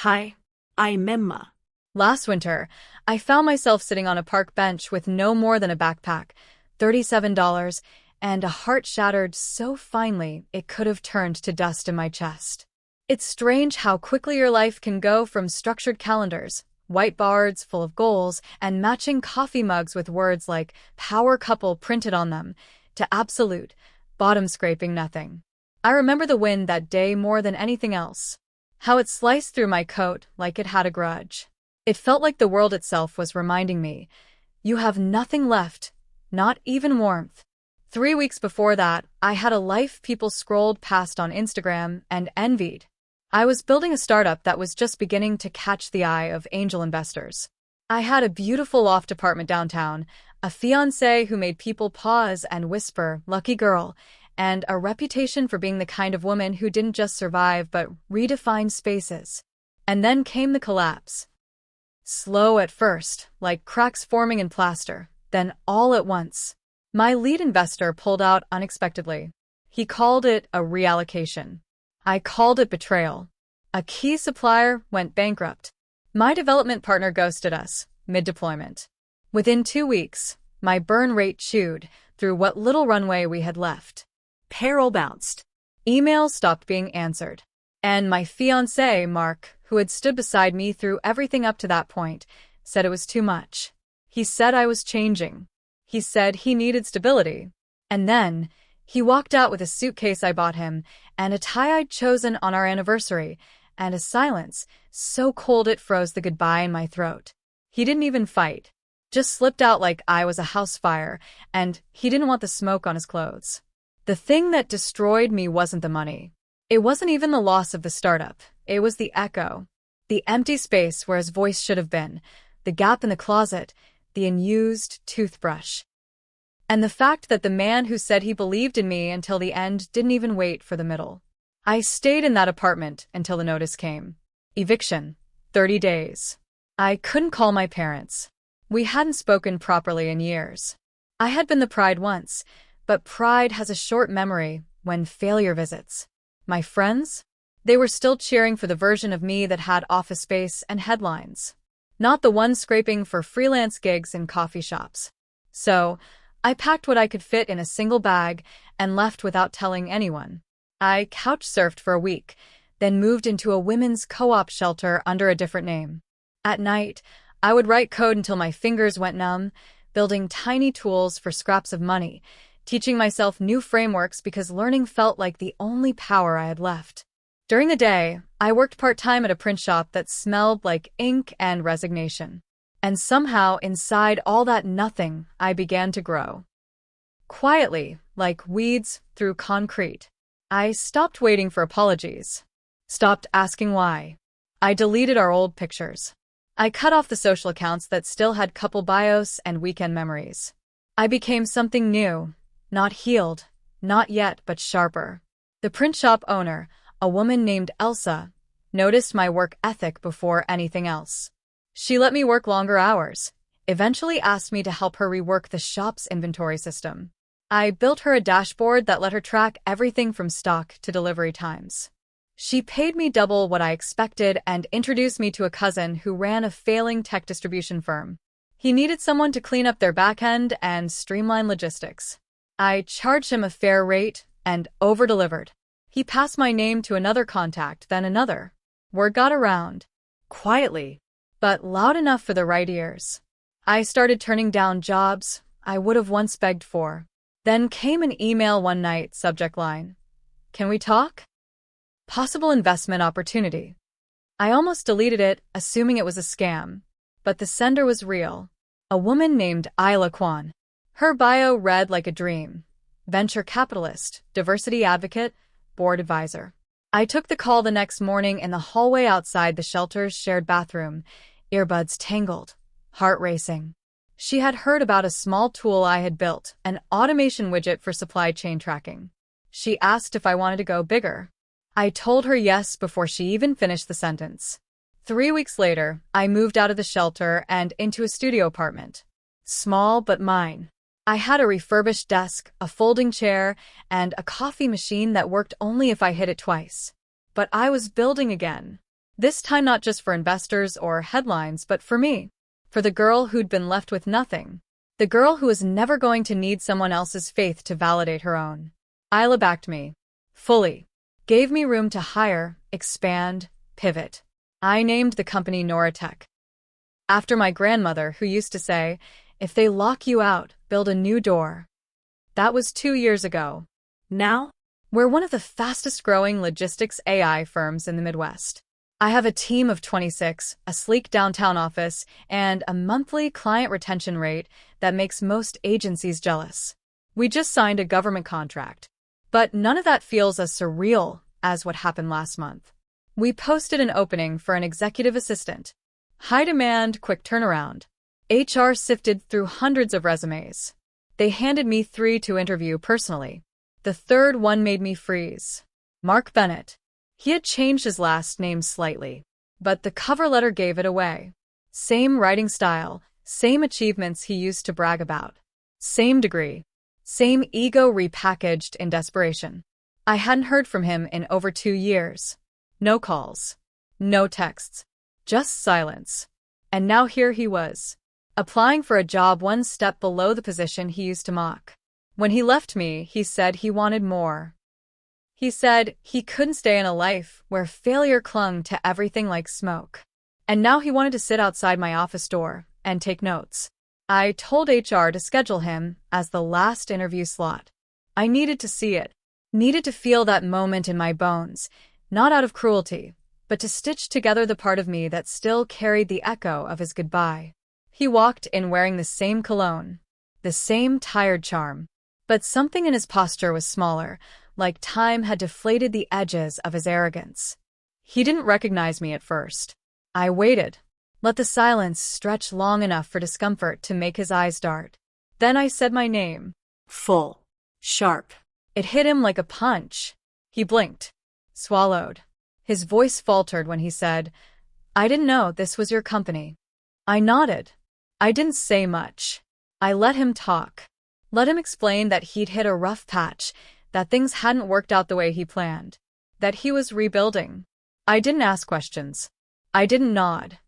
Hi, I'm Emma. Last winter, I found myself sitting on a park bench with no more than a backpack, $37, and a heart shattered so finely it could have turned to dust in my chest. It's strange how quickly your life can go from structured calendars, whiteboards full of goals, and matching coffee mugs with words like power couple printed on them, to absolute, bottom-scraping nothing. I remember the wind that day more than anything else. How it sliced through my coat like it had a grudge. It felt like the world itself was reminding me, you have nothing left, not even warmth. 3 weeks before that, I had a life people scrolled past on Instagram and envied. I was building a startup that was just beginning to catch the eye of angel investors. I had a beautiful loft apartment downtown, a fiancé who made people pause and whisper, "Lucky girl," and a reputation for being the kind of woman who didn't just survive but redefined spaces. And then came the collapse. Slow at first, like cracks forming in plaster, then all at once. My lead investor pulled out unexpectedly. He called it a reallocation. I called it betrayal. A key supplier went bankrupt. My development partner ghosted us, mid-deployment. Within 2 weeks, my burn rate chewed through what little runway we had left. Payroll bounced. Emails stopped being answered. And my fiancé, Mark, who had stood beside me through everything up to that point, said it was too much. He said I was changing. He said he needed stability. And then, he walked out with a suitcase I bought him, and a tie I'd chosen on our anniversary, and a silence so cold it froze the goodbye in my throat. He didn't even fight. Just slipped out like I was a house fire, and he didn't want the smoke on his clothes. The thing that destroyed me wasn't the money. It wasn't even the loss of the startup. It was the echo. The empty space where his voice should have been. The gap in the closet. The unused toothbrush. And the fact that the man who said he believed in me until the end didn't even wait for the middle. I stayed in that apartment until the notice came. Eviction. 30 days. I couldn't call my parents. We hadn't spoken properly in years. I had been the pride once, but pride has a short memory when failure visits. My friends? They were still cheering for the version of me that had office space and headlines. Not the one scraping for freelance gigs in coffee shops. So, I packed what I could fit in a single bag and left without telling anyone. I couch-surfed for a week, then moved into a women's co-op shelter under a different name. At night, I would write code until my fingers went numb, building tiny tools for scraps of money, teaching myself new frameworks because learning felt like the only power I had left. During the day, I worked part-time at a print shop that smelled like ink and resignation. And somehow, inside all that nothing, I began to grow. Quietly, like weeds through concrete. I stopped waiting for apologies. Stopped asking why. I deleted our old pictures. I cut off the social accounts that still had couple bios and weekend memories. I became something new. Not healed. Not yet, but sharper. The print shop owner, a woman named Elsa, noticed my work ethic before anything else. She let me work longer hours, eventually asked me to help her rework the shop's inventory system. I built her a dashboard that let her track everything from stock to delivery times. She paid me double what I expected and introduced me to a cousin who ran a failing tech distribution firm. He needed someone to clean up their back end and streamline logistics. I charged him a fair rate and over-delivered. He passed my name to another contact, then another. Word got around. Quietly, but loud enough for the right ears. I started turning down jobs I would have once begged for. Then came an email one night, subject line, "Can we talk? Possible investment opportunity." I almost deleted it, assuming it was a scam. But the sender was real. A woman named Isla Kwan. Her bio read like a dream. Venture capitalist, diversity advocate, board advisor. I took the call the next morning in the hallway outside the shelter's shared bathroom, earbuds tangled, heart racing. She had heard about a small tool I had built, an automation widget for supply chain tracking. She asked if I wanted to go bigger. I told her yes before she even finished the sentence. 3 weeks later, I moved out of the shelter and into a studio apartment. Small but mine. I had a refurbished desk, a folding chair, and a coffee machine that worked only if I hit it twice. But I was building again. This time not just for investors or headlines, but for me. For the girl who'd been left with nothing. The girl who was never going to need someone else's faith to validate her own. Isla backed me. Fully. Gave me room to hire, expand, pivot. I named the company Noratech. After my grandmother, who used to say, if they lock you out, build a new door. That was 2 years ago. Now? We're one of the fastest growing logistics AI firms in the Midwest. I have a team of 26, a sleek downtown office, and a monthly client retention rate that makes most agencies jealous. We just signed a government contract. But none of that feels as surreal as what happened last month. We posted an opening for an executive assistant. High demand, quick turnaround. HR sifted through hundreds of resumes. They handed me 3 to interview personally. The third one made me freeze. Mark Bennett. He had changed his last name slightly, but the cover letter gave it away. Same writing style, same achievements he used to brag about. Same degree. Same ego repackaged in desperation. I hadn't heard from him in over 2 years. No calls. No texts. Just silence. And now here he was, applying for a job one step below the position he used to mock. When he left me, he said he wanted more. He said he couldn't stay in a life where failure clung to everything like smoke. And now he wanted to sit outside my office door and take notes. I told HR to schedule him as the last interview slot. I needed to see it, needed to feel that moment in my bones, not out of cruelty, but to stitch together the part of me that still carried the echo of his goodbye. He walked in wearing the same cologne, the same tired charm, but something in his posture was smaller, like time had deflated the edges of his arrogance. He didn't recognize me at first. I waited, let the silence stretch long enough for discomfort to make his eyes dart. Then I said my name. Full. Sharp. It hit him like a punch. He blinked. Swallowed. His voice faltered when he said, I didn't know this was your company. I nodded. I didn't say much. I let him talk. Let him explain that he'd hit a rough patch, that things hadn't worked out the way he planned, that he was rebuilding. I didn't ask questions. I didn't nod.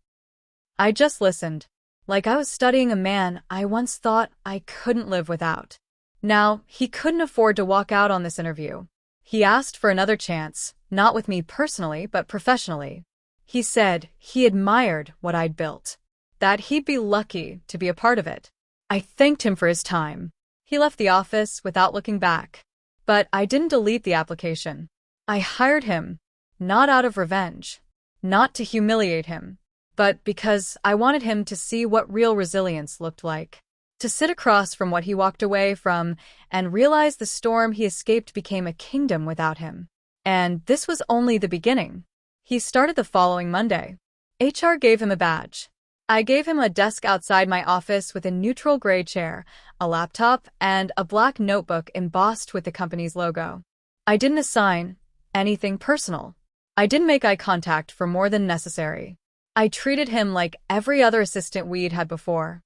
I just listened, like I was studying a man I once thought I couldn't live without. Now, he couldn't afford to walk out on this interview. He asked for another chance, not with me personally, but professionally. He said he admired what I'd built, that he'd be lucky to be a part of it. I thanked him for his time. He left the office without looking back. But I didn't delete the application. I hired him, not out of revenge, not to humiliate him, but because I wanted him to see what real resilience looked like, to sit across from what he walked away from and realize the storm he escaped became a kingdom without him. And this was only the beginning. He started the following Monday. HR gave him a badge. I gave him a desk outside my office with a neutral gray chair, a laptop, and a black notebook embossed with the company's logo. I didn't assign anything personal. I didn't make eye contact for more than necessary. I treated him like every other assistant we'd had before.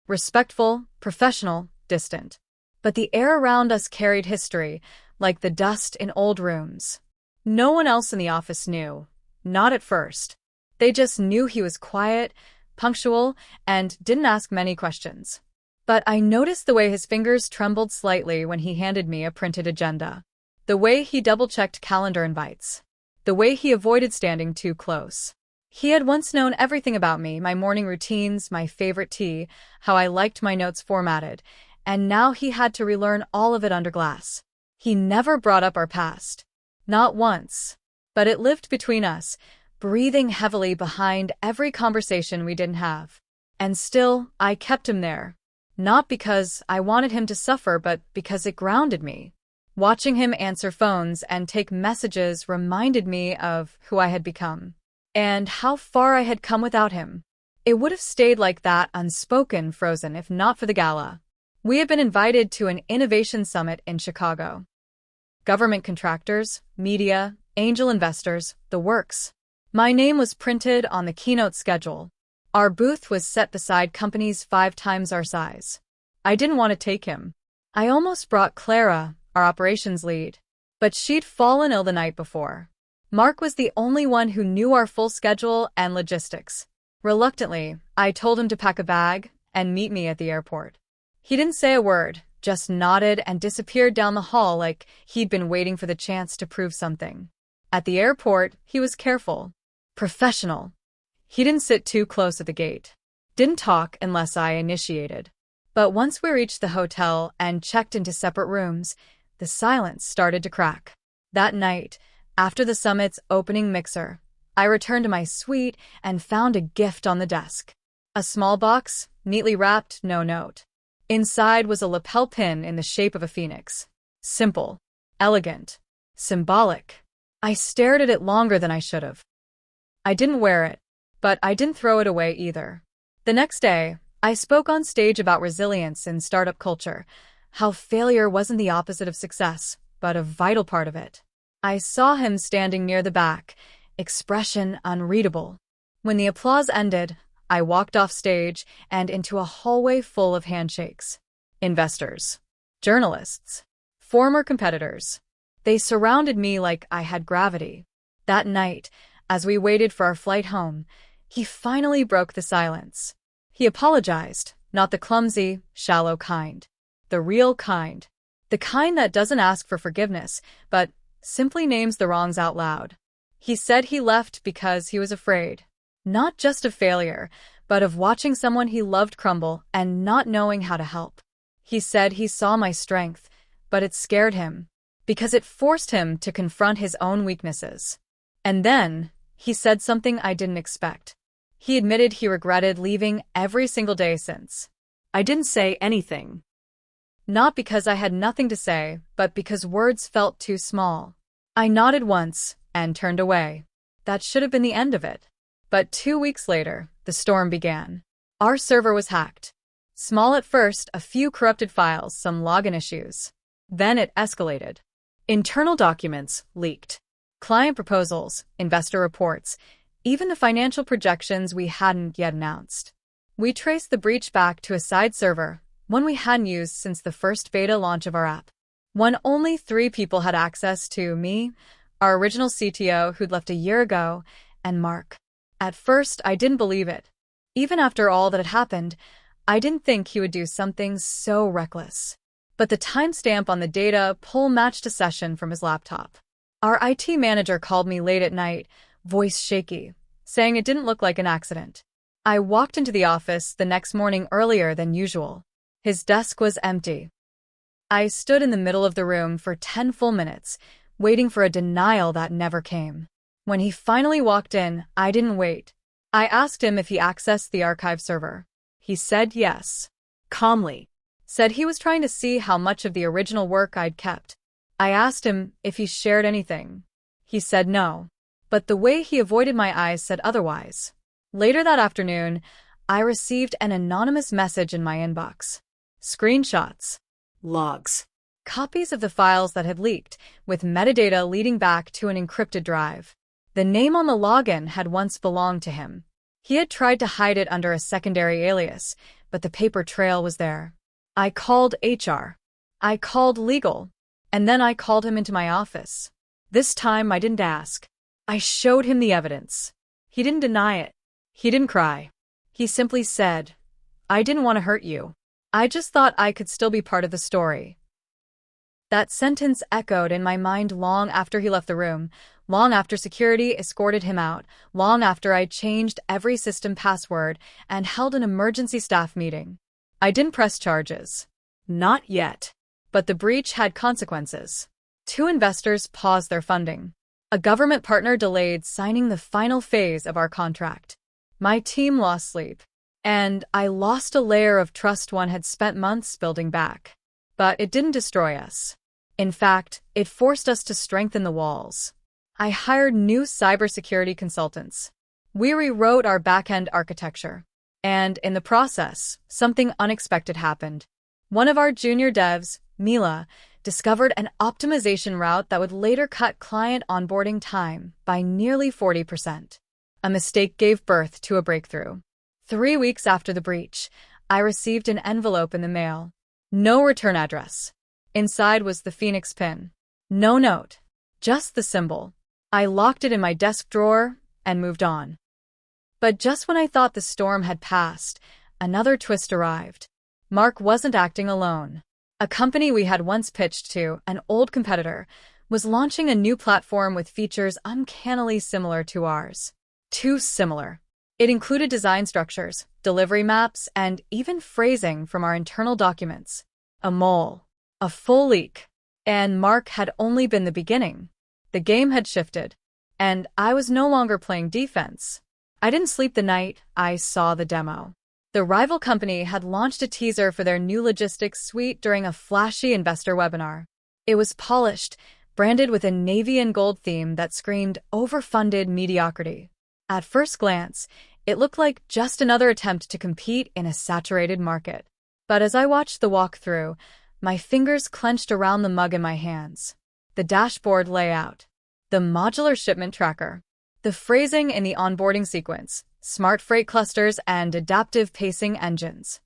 Respectful, professional, distant. But the air around us carried history, like the dust in old rooms. No one else in the office knew. Not at first. They just knew he was quiet, punctual, and didn't ask many questions. But I noticed the way his fingers trembled slightly when he handed me a printed agenda. The way he double-checked calendar invites. The way he avoided standing too close. He had once known everything about me, my morning routines, my favorite tea, how I liked my notes formatted, and now he had to relearn all of it under glass. He never brought up our past. Not once. But it lived between us, breathing heavily behind every conversation we didn't have. And still, I kept him there. Not because I wanted him to suffer, but because it grounded me. Watching him answer phones and take messages reminded me of who I had become, and how far I had come without him. It would have stayed like that, unspoken, frozen, if not for the gala. We had been invited to an innovation summit in Chicago. Government contractors, media, angel investors, the works. My name was printed on the keynote schedule. Our booth was set beside companies 5 times our size. I didn't want to take him. I almost brought Clara, our operations lead, but she'd fallen ill the night before. Mark was the only one who knew our full schedule and logistics. Reluctantly, I told him to pack a bag and meet me at the airport. He didn't say a word, just nodded and disappeared down the hall like he'd been waiting for the chance to prove something. At the airport, he was careful, professional. He didn't sit too close at the gate. Didn't talk unless I initiated. But once we reached the hotel and checked into separate rooms, the silence started to crack. That night, after the summit's opening mixer, I returned to my suite and found a gift on the desk. A small box, neatly wrapped, no note. Inside was a lapel pin in the shape of a phoenix. Simple, elegant, symbolic. I stared at it longer than I should have. I didn't wear it, but I didn't throw it away either. The next day, I spoke on stage about resilience in startup culture, how failure wasn't the opposite of success, but a vital part of it. I saw him standing near the back, expression unreadable. When the applause ended, I walked off stage and into a hallway full of handshakes. Investors, journalists, former competitors. They surrounded me like I had gravity. That night, as we waited for our flight home, he finally broke the silence. He apologized, not the clumsy, shallow kind. The real kind. The kind that doesn't ask for forgiveness, but simply names the wrongs out loud. He said he left because he was afraid. Not just of failure, but of watching someone he loved crumble and not knowing how to help. He said he saw my strength, but it scared him, because it forced him to confront his own weaknesses. And then, he said something I didn't expect. He admitted he regretted leaving every single day since. I didn't say anything. Not because I had nothing to say, but because words felt too small. I nodded once and turned away. That should have been the end of it. But 2 weeks later, the storm began. Our server was hacked. Small at first, a few corrupted files, some login issues. Then it escalated. Internal documents leaked. Client proposals, investor reports, even the financial projections we hadn't yet announced. We traced the breach back to a side server, one we hadn't used since the first beta launch of our app. One only 3 people had access to: me, our original CTO who'd left a year ago, and Mark. At first, I didn't believe it. Even after all that had happened, I didn't think he would do something so reckless. But the timestamp on the data pull matched a session from his laptop. Our IT manager called me late at night, voice shaky, saying it didn't look like an accident. I walked into the office the next morning earlier than usual. His desk was empty. I stood in the middle of the room for 10 full minutes, waiting for a denial that never came. When he finally walked in, I didn't wait. I asked him if he accessed the archive server. He said yes. Calmly. Said he was trying to see how much of the original work I'd kept. I asked him if he shared anything. He said no. But the way he avoided my eyes said otherwise. Later that afternoon, I received an anonymous message in my inbox. Screenshots. Logs. Copies of the files that had leaked, with metadata leading back to an encrypted drive. The name on the login had once belonged to him. He had tried to hide it under a secondary alias, but the paper trail was there. I called HR. I called legal. And then I called him into my office. This time I didn't ask. I showed him the evidence. He didn't deny it. He didn't cry. He simply said, "I didn't want to hurt you. I just thought I could still be part of the story." That sentence echoed in my mind long after he left the room, long after security escorted him out, long after I changed every system password and held an emergency staff meeting. I didn't press charges. Not yet. But the breach had consequences. 2 investors paused their funding. A government partner delayed signing the final phase of our contract. My team lost sleep. And I lost a layer of trust one had spent months building back. But it didn't destroy us. In fact, it forced us to strengthen the walls. I hired new cybersecurity consultants. We rewrote our back-end architecture. And in the process, something unexpected happened. One of our junior devs, Mila, discovered an optimization route that would later cut client onboarding time by nearly 40%. A mistake gave birth to a breakthrough. 3 weeks after the breach, I received an envelope in the mail. No return address. Inside was the Phoenix pin. No note. Just the symbol. I locked it in my desk drawer and moved on. But just when I thought the storm had passed, another twist arrived. Mark wasn't acting alone. A company we had once pitched to, an old competitor, was launching a new platform with features uncannily similar to ours. Too similar. It included design structures, delivery maps, and even phrasing from our internal documents. A mole. A full leak. And Mark had only been the beginning. The game had shifted, and I was no longer playing defense. I didn't sleep the night I saw the demo. The rival company had launched a teaser for their new logistics suite during a flashy investor webinar. It was polished, branded with a navy and gold theme that screamed overfunded mediocrity. At first glance, it looked like just another attempt to compete in a saturated market. But as I watched the walkthrough, my fingers clenched around the mug in my hands. The dashboard layout, the modular shipment tracker, the phrasing in the onboarding sequence, smart freight clusters, and adaptive pacing engines.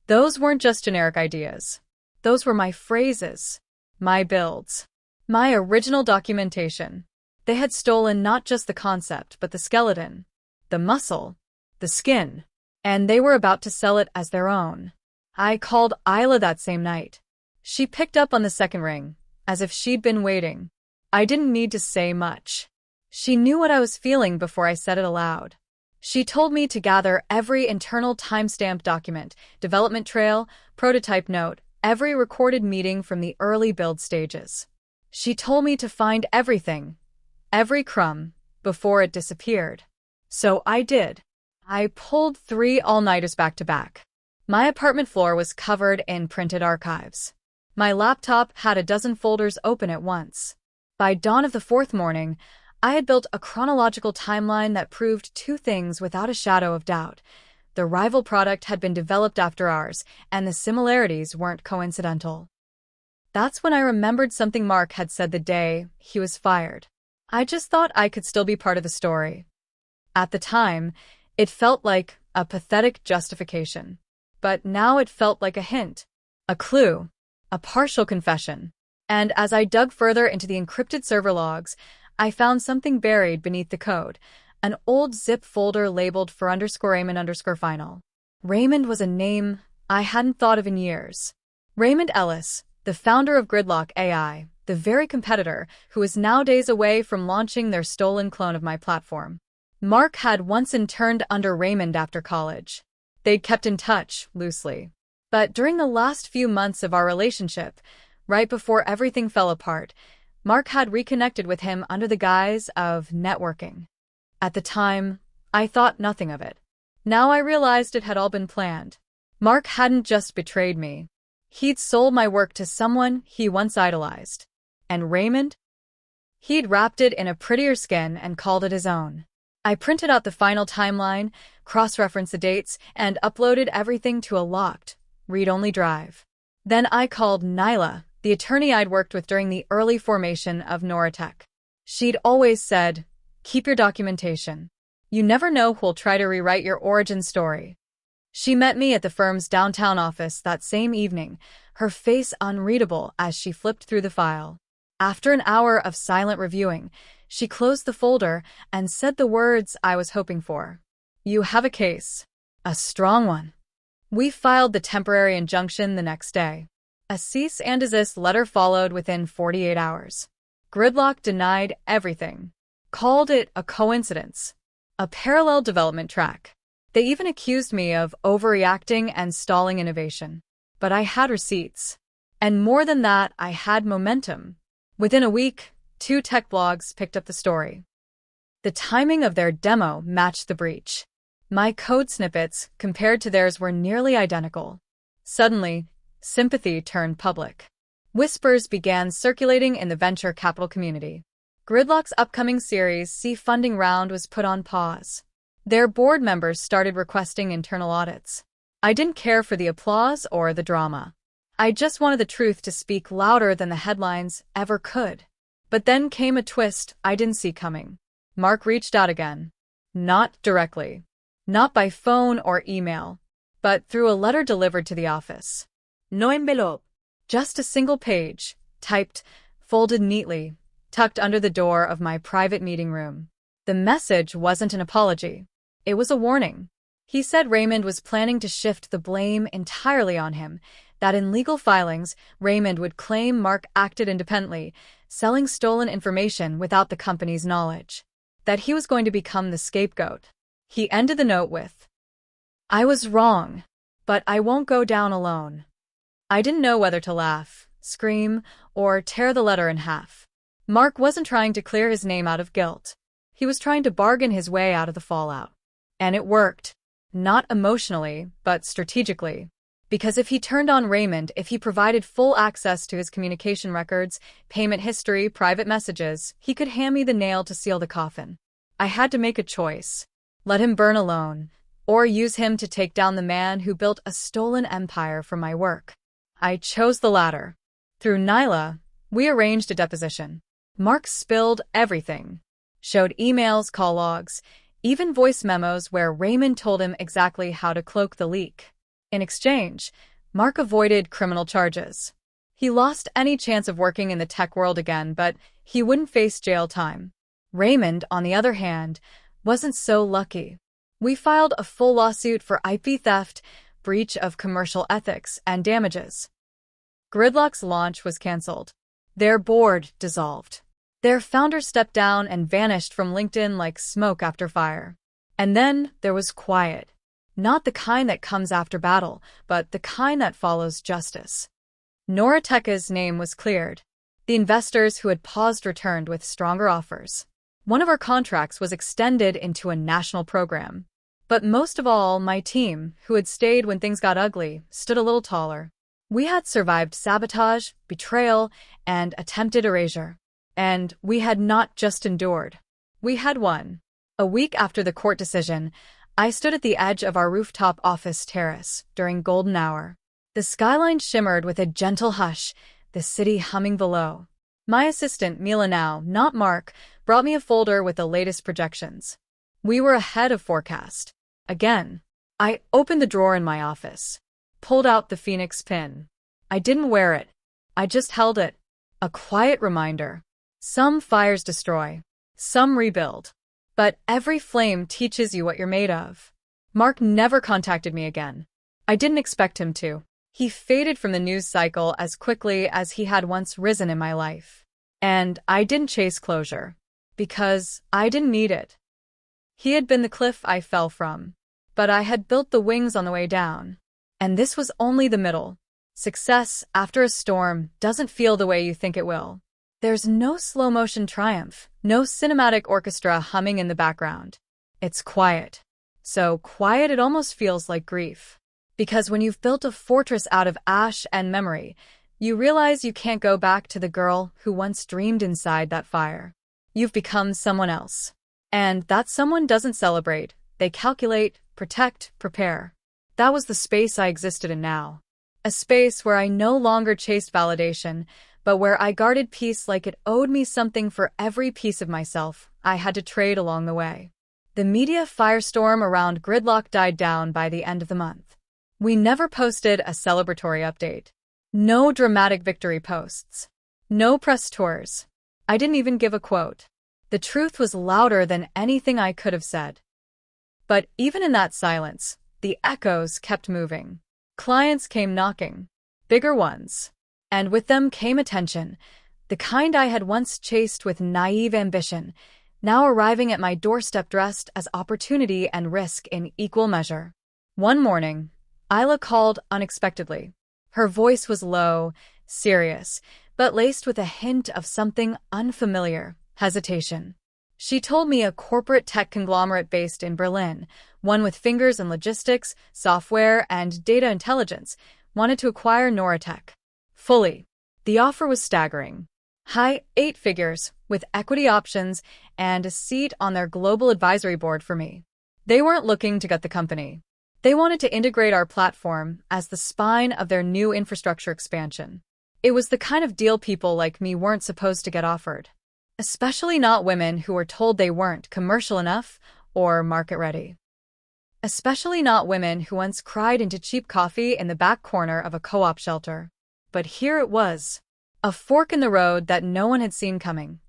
Those weren't just generic ideas. Those were my phrases, my builds, my original documentation. They had stolen not just the concept, but the skeleton, the muscle, the skin, and they were about to sell it as their own. I called Isla that same night. She picked up on the second ring, as if she'd been waiting. I didn't need to say much. She knew what I was feeling before I said it aloud. She told me to gather every internal timestamp document, development trail, prototype note, every recorded meeting from the early build stages. She told me to find everything, every crumb, before it disappeared. So I did. I pulled 3 all-nighters back to back. My apartment floor was covered in printed archives. My laptop had a dozen folders open at once. By dawn of the 4th morning, I had built a chronological timeline that proved 2 things without a shadow of doubt. The rival product had been developed after ours, and the similarities weren't coincidental. That's when I remembered something Mark had said the day he was fired. I just thought I could still be part of the story. At the time, it felt like a pathetic justification. But now it felt like a hint, a clue, a partial confession. And as I dug further into the encrypted server logs, I found something buried beneath the code, an old zip folder labeled for _Raymond_final. Raymond was a name I hadn't thought of in years. Raymond Ellis, the founder of Gridlock AI, the very competitor who is now days away from launching their stolen clone of my platform. Mark had once interned under Raymond after college. They'd kept in touch, loosely. But during the last few months of our relationship, right before everything fell apart, Mark had reconnected with him under the guise of networking. At the time, I thought nothing of it. Now I realized it had all been planned. Mark hadn't just betrayed me. He'd sold my work to someone he once idolized. And Raymond? He'd wrapped it in a prettier skin and called it his own. I printed out the final timeline, cross-referenced the dates, and uploaded everything to a locked, read-only drive. Then I called Nyla, the attorney I'd worked with during the early formation of Noratech. She'd always said, "Keep your documentation. You never know who'll try to rewrite your origin story." She met me at the firm's downtown office that same evening, her face unreadable as she flipped through the file. After an hour of silent reviewing, she closed the folder and said the words I was hoping for. "You have a case. A strong one." We filed the temporary injunction the next day. A cease and desist letter followed within 48 hours. Gridlock denied everything. Called it a coincidence. A parallel development track. They even accused me of overreacting and stalling innovation. But I had receipts. And more than that, I had momentum. Within a week, 2 tech blogs picked up the story. The timing of their demo matched the breach. My code snippets, compared to theirs, were nearly identical. Suddenly, sympathy turned public. Whispers began circulating in the venture capital community. Gridlock's upcoming Series C funding round was put on pause. Their board members started requesting internal audits. I didn't care for the applause or the drama. I just wanted the truth to speak louder than the headlines ever could. But then came a twist I didn't see coming. Mark reached out again. Not directly. Not by phone or email, but through a letter delivered to the office. No envelope. Just a single page, typed, folded neatly, tucked under the door of my private meeting room. The message wasn't an apology. It was a warning. He said Raymond was planning to shift the blame entirely on him, that in legal filings, Raymond would claim Mark acted independently, selling stolen information without the company's knowledge. That he was going to become the scapegoat. He ended the note with, "I was wrong, but I won't go down alone." I didn't know whether to laugh, scream, or tear the letter in half. Mark wasn't trying to clear his name out of guilt. He was trying to bargain his way out of the fallout. And it worked. Not emotionally, but strategically. Because if he turned on Raymond, if he provided full access to his communication records, payment history, private messages, he could hand me the nail to seal the coffin. I had to make a choice. Let him burn alone, or use him to take down the man who built a stolen empire from my work. I chose the latter. Through Nyla, we arranged a deposition. Mark spilled everything. Showed emails, call logs, even voice memos where Raymond told him exactly how to cloak the leak. In exchange, Mark avoided criminal charges. He lost any chance of working in the tech world again, but he wouldn't face jail time. Raymond, on the other hand, wasn't so lucky. We filed a full lawsuit for IP theft, breach of commercial ethics, and damages. Gridlock's launch was canceled. Their board dissolved. Their founder stepped down and vanished from LinkedIn like smoke after fire. And then there was quiet. Not the kind that comes after battle, but the kind that follows justice. Norateka's name was cleared. The investors who had paused returned with stronger offers. One of our contracts was extended into a national program. But most of all, my team, who had stayed when things got ugly, stood a little taller. We had survived sabotage, betrayal, and attempted erasure. And we had not just endured. We had won. A week after the court decision, I stood at the edge of our rooftop office terrace during golden hour. The skyline shimmered with a gentle hush, the city humming below. My assistant, Mila now, not Mark, brought me a folder with the latest projections. We were ahead of forecast. Again. I opened the drawer in my office. Pulled out the Phoenix pin. I didn't wear it. I just held it. A quiet reminder. Some fires destroy. Some rebuild. But every flame teaches you what you're made of. Mark never contacted me again. I didn't expect him to. He faded from the news cycle as quickly as he had once risen in my life. And I didn't chase closure. Because I didn't need it. He had been the cliff I fell from. But I had built the wings on the way down. And this was only the middle. Success, after a storm, doesn't feel the way you think it will. There's no slow-motion triumph, no cinematic orchestra humming in the background. It's quiet. So quiet it almost feels like grief. Because when you've built a fortress out of ash and memory, you realize you can't go back to the girl who once dreamed inside that fire. You've become someone else. And that someone doesn't celebrate. They calculate, protect, prepare. That was the space I existed in now. A space where I no longer chased validation, but where I guarded peace like it owed me something for every piece of myself I had to trade along the way. The media firestorm around Gridlock died down by the end of the month. We never posted a celebratory update. No dramatic victory posts. No press tours. I didn't even give a quote. The truth was louder than anything I could have said. But even in that silence, the echoes kept moving. Clients came knocking. Bigger ones. And with them came attention, the kind I had once chased with naive ambition, now arriving at my doorstep dressed as opportunity and risk in equal measure. One morning, Isla called unexpectedly. Her voice was low, serious, but laced with a hint of something unfamiliar, hesitation. She told me a corporate tech conglomerate based in Berlin, one with fingers in logistics, software, and data intelligence, wanted to acquire Noratech. Fully. The offer was staggering. High 8 figures, with equity options and a seat on their global advisory board for me. They weren't looking to gut the company. They wanted to integrate our platform as the spine of their new infrastructure expansion. It was the kind of deal people like me weren't supposed to get offered. Especially not women who were told they weren't commercial enough or market-ready. Especially not women who once cried into cheap coffee in the back corner of a co-op shelter. But here it was. A fork in the road that no one had seen coming.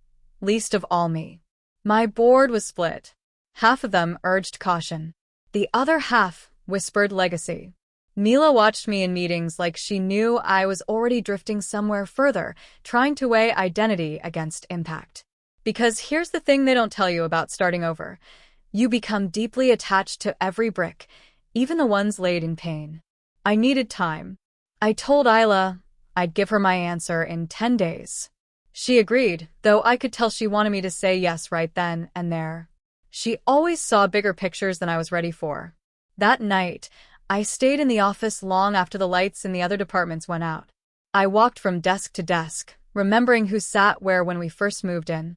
least of all me. My board was split. Half of them urged caution. The other half whispered legacy. Mila watched me in meetings like she knew I was already drifting somewhere further, trying to weigh identity against impact. Because here's the thing they don't tell you about starting over. You become deeply attached to every brick, even the ones laid in pain. I needed time. I told Isla I'd give her my answer in 10 days. She agreed, though I could tell she wanted me to say yes right then and there. She always saw bigger pictures than I was ready for. That night, I stayed in the office long after the lights in the other departments went out. I walked from desk to desk, remembering who sat where when we first moved in.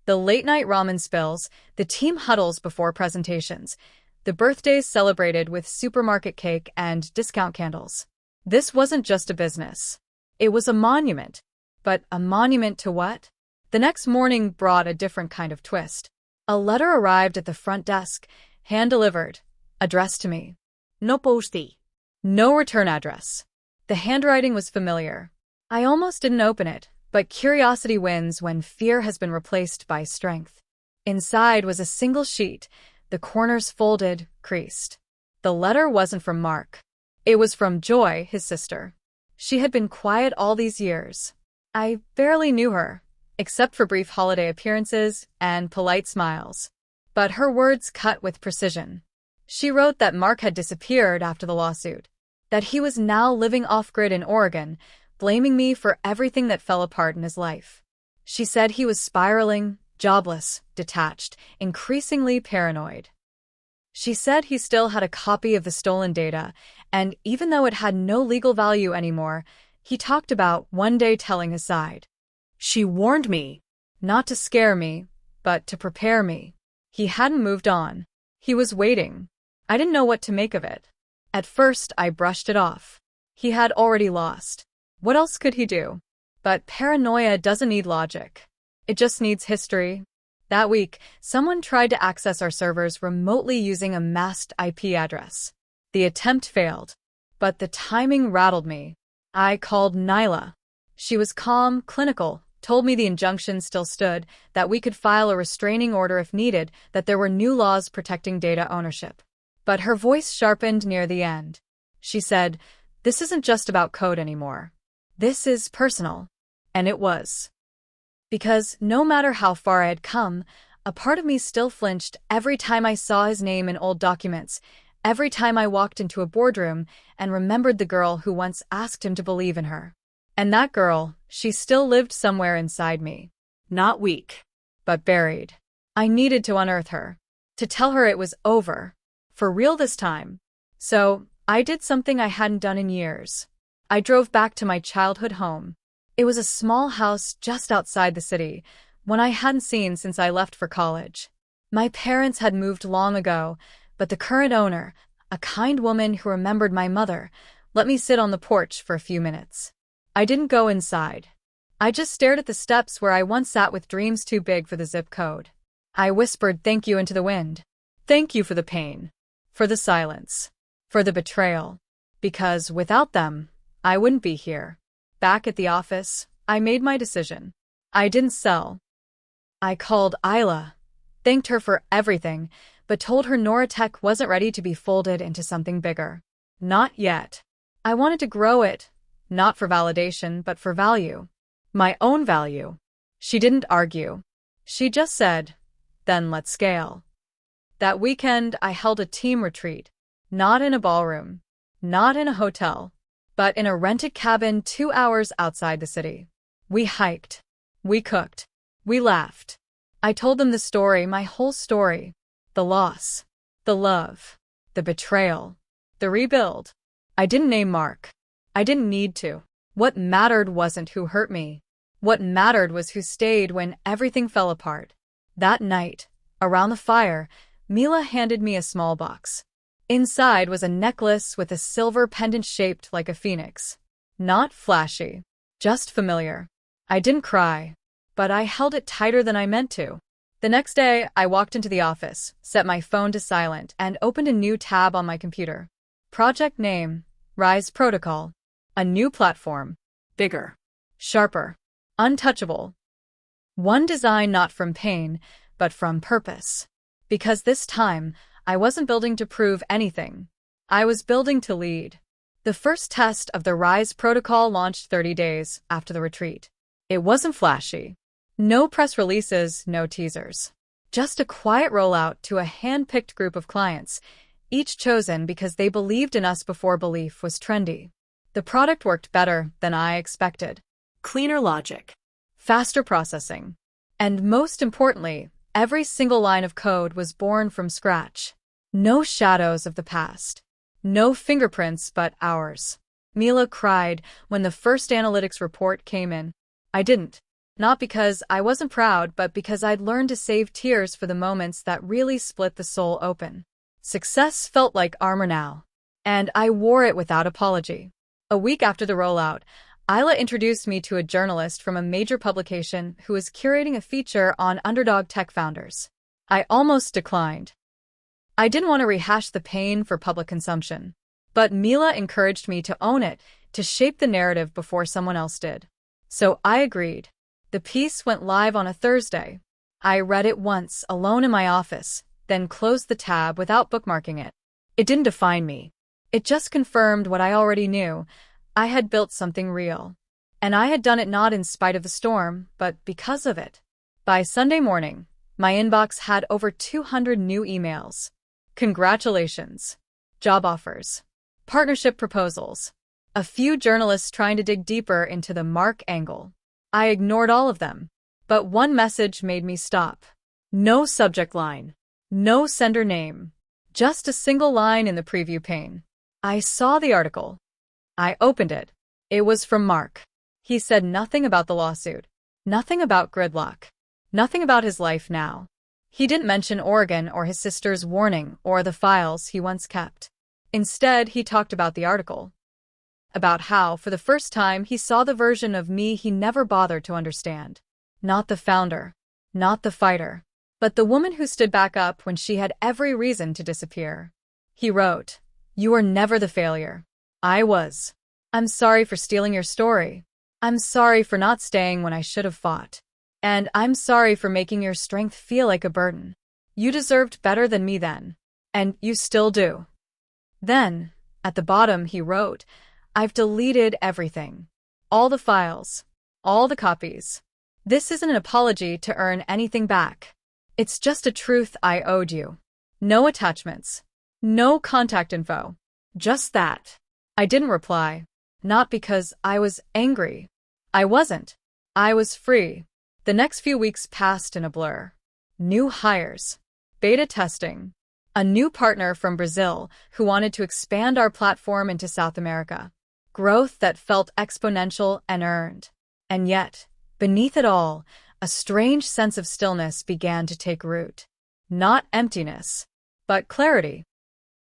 The late-night ramen spills, the team huddles before presentations, the birthdays celebrated with supermarket cake and discount candles. This wasn't just a business. It was a monument. But a monument to what? The next morning brought a different kind of twist. A letter arrived at the front desk, hand-delivered, addressed to me. No posti. No return address. The handwriting was familiar. I almost didn't open it, but curiosity wins when fear has been replaced by strength. Inside was a single sheet, the corners folded, creased. The letter wasn't from Mark. It was from Joy, his sister. She had been quiet all these years. I barely knew her, except for brief holiday appearances and polite smiles. But her words cut with precision. She wrote that Mark had disappeared after the lawsuit, that he was now living off-grid in Oregon, blaming me for everything that fell apart in his life. She said he was spiraling, jobless, detached, increasingly paranoid. She said he still had a copy of the stolen data, and even though it had no legal value anymore, he talked about one day telling his side. She warned me. Not to scare me, but to prepare me. He hadn't moved on. He was waiting. I didn't know what to make of it. At first, I brushed it off. He had already lost. What else could he do? But paranoia doesn't need logic. It just needs history. That week, someone tried to access our servers remotely using a masked IP address. The attempt failed, but the timing rattled me. I called Nyla. She was calm, clinical, told me the injunction still stood, that we could file a restraining order if needed, that there were new laws protecting data ownership. But her voice sharpened near the end. She said, "This isn't just about code anymore. This is personal." And it was. Because no matter how far I had come, a part of me still flinched every time I saw his name in old documents, every time I walked into a boardroom and remembered the girl who once asked him to believe in her. And that girl, she still lived somewhere inside me. Not weak, but buried. I needed to unearth her, to tell her it was over, for real this time. So, I did something I hadn't done in years. I drove back to my childhood home. It was a small house just outside the city, one I hadn't seen since I left for college. My parents had moved long ago, but the current owner, a kind woman who remembered my mother, let me sit on the porch for a few minutes. I didn't go inside. I just stared at the steps where I once sat with dreams too big for the zip code. I whispered thank you into the wind. Thank you for the pain, for the silence, for the betrayal. Because without them, I wouldn't be here. Back at the office, I made my decision. I didn't sell. I called Isla, thanked her for everything, but told her Noratech wasn't ready to be folded into something bigger. Not yet. I wanted to grow it, not for validation, but for value. My own value. She didn't argue. She just said, then let's scale. That weekend, I held a team retreat. Not in a ballroom. Not in a hotel. But in a rented cabin 2 hours outside the city. We hiked. We cooked. We laughed. I told them the story, my whole story. The loss. The love. The betrayal. The rebuild. I didn't name Mark. I didn't need to. What mattered wasn't who hurt me. What mattered was who stayed when everything fell apart. That night, around the fire, Mila handed me a small box. Inside was a necklace with a silver pendant shaped like a phoenix. Not flashy, just familiar. I didn't cry, but I held it tighter than I meant to. The next day, I walked into the office, set my phone to silent, and opened a new tab on my computer. Project name, Rise Protocol. A new platform. Bigger. Sharper. Untouchable. One design not from pain, but from purpose. Because this time, I wasn't building to prove anything. I was building to lead. The first test of the RISE protocol launched 30 days after the retreat. It wasn't flashy. No press releases, no teasers. Just a quiet rollout to a hand-picked group of clients, each chosen because they believed in us before belief was trendy. The product worked better than I expected. Cleaner logic. Faster processing. And most importantly, every single line of code was born from scratch. No shadows of the past. No fingerprints but ours. Mila cried when the first analytics report came in. I didn't. Not because I wasn't proud, but because I'd learned to save tears for the moments that really split the soul open. Success felt like armor now. And I wore it without apology. A week after the rollout, Isla introduced me to a journalist from a major publication who was curating a feature on underdog tech founders. I almost declined. I didn't want to rehash the pain for public consumption. But Mila encouraged me to own it, to shape the narrative before someone else did. So I agreed. The piece went live on a Thursday. I read it once, alone in my office, then closed the tab without bookmarking it. It didn't define me. It just confirmed what I already knew. I had built something real. And I had done it not in spite of the storm, but because of it. By Sunday morning, my inbox had over 200 new emails. Congratulations. Job offers. Partnership proposals. A few journalists trying to dig deeper into the Mark angle. I ignored all of them. But one message made me stop. No subject line. No sender name. Just a single line in the preview pane. I saw the article. I opened it. It was from Mark. He said nothing about the lawsuit. Nothing about gridlock. Nothing about his life now. He didn't mention Oregon or his sister's warning or the files he once kept. Instead, he talked about the article. About how, for the first time, he saw the version of me he never bothered to understand. Not the founder. Not the fighter. But the woman who stood back up when she had every reason to disappear. He wrote, "You were never the failure. I was. I'm sorry for stealing your story. I'm sorry for not staying when I should have fought. And I'm sorry for making your strength feel like a burden. You deserved better than me then. And you still do." Then, at the bottom he wrote, "I've deleted everything. All the files. All the copies. This isn't an apology to earn anything back. It's just a truth I owed you. No attachments. No contact info. Just that." I didn't reply. Not because I was angry. I wasn't. I was free. The next few weeks passed in a blur. New hires. Beta testing. A new partner from Brazil who wanted to expand our platform into South America. Growth that felt exponential and earned. And yet, beneath it all, a strange sense of stillness began to take root. Not emptiness, but clarity.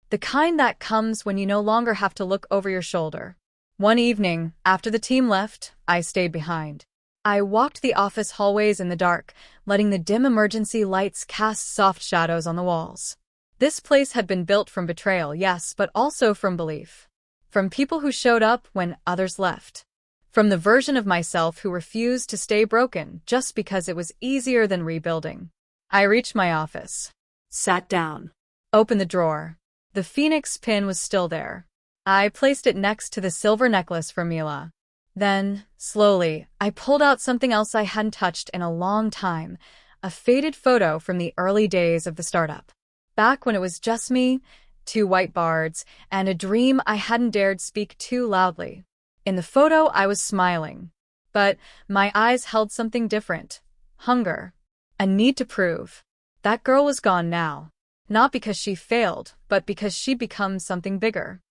The kind that comes when you no longer have to look over your shoulder. One evening, after the team left, I stayed behind. I walked the office hallways in the dark, letting the dim emergency lights cast soft shadows on the walls. This place had been built from betrayal, yes, but also from belief. From people who showed up when others left. From the version of myself who refused to stay broken just because it was easier than rebuilding. I reached my office. Sat down. Opened the drawer. The phoenix pin was still there. I placed it next to the silver necklace from Mila. Then, slowly, I pulled out something else I hadn't touched in a long time, a faded photo from the early days of the startup. Back when it was just me, 2 whiteboards, and a dream I hadn't dared speak too loudly. In the photo, I was smiling. But my eyes held something different. Hunger. A need to prove. That girl was gone now. Not because she failed, but because she'd become something bigger.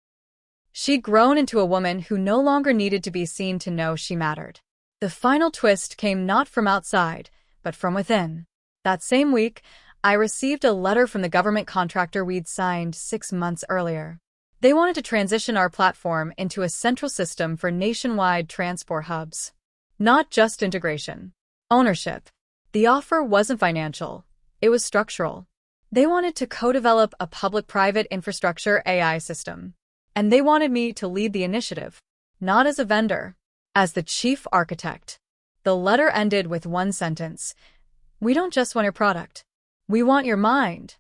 She'd grown into a woman who no longer needed to be seen to know she mattered. The final twist came not from outside, but from within. That same week, I received a letter from the government contractor we'd signed 6 months earlier. They wanted to transition our platform into a central system for nationwide transport hubs. Not just integration. Ownership. The offer wasn't financial. It was structural. They wanted to co-develop a public-private infrastructure AI system. And they wanted me to lead the initiative. Not as a vendor. As the chief architect. The letter ended with one sentence. We don't just want your product. We want your mind.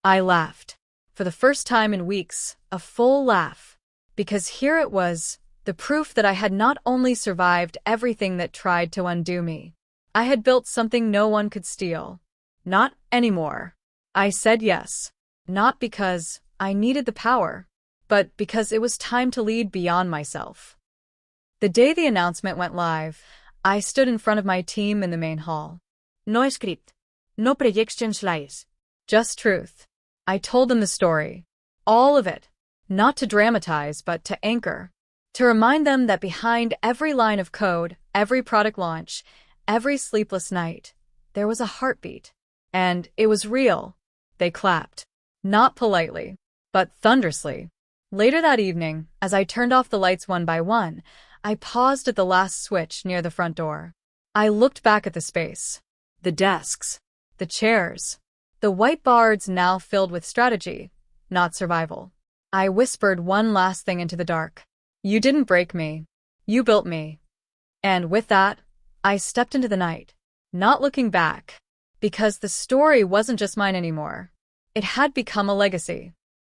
I laughed. For the first time in weeks, a full laugh. Because here it was, the proof that I had not only survived everything that tried to undo me. I had built something no one could steal. Not anymore. I said yes. Not because I needed the power, but because it was time to lead beyond myself. The day the announcement went live, I stood in front of my team in the main hall. No script. No projection slides. Just truth. I told them the story. All of it. Not to dramatize, but to anchor. To remind them that behind every line of code, every product launch, every sleepless night, there was a heartbeat. And it was real. They clapped. Not politely, but thunderously. Later that evening, as I turned off the lights one by one, I paused at the last switch near the front door. I looked back at the space. The desks. The chairs. The whiteboards now filled with strategy, not survival. I whispered one last thing into the dark. You didn't break me. You built me. And with that, I stepped into the night, not looking back, because the story wasn't just mine anymore. It had become a legacy.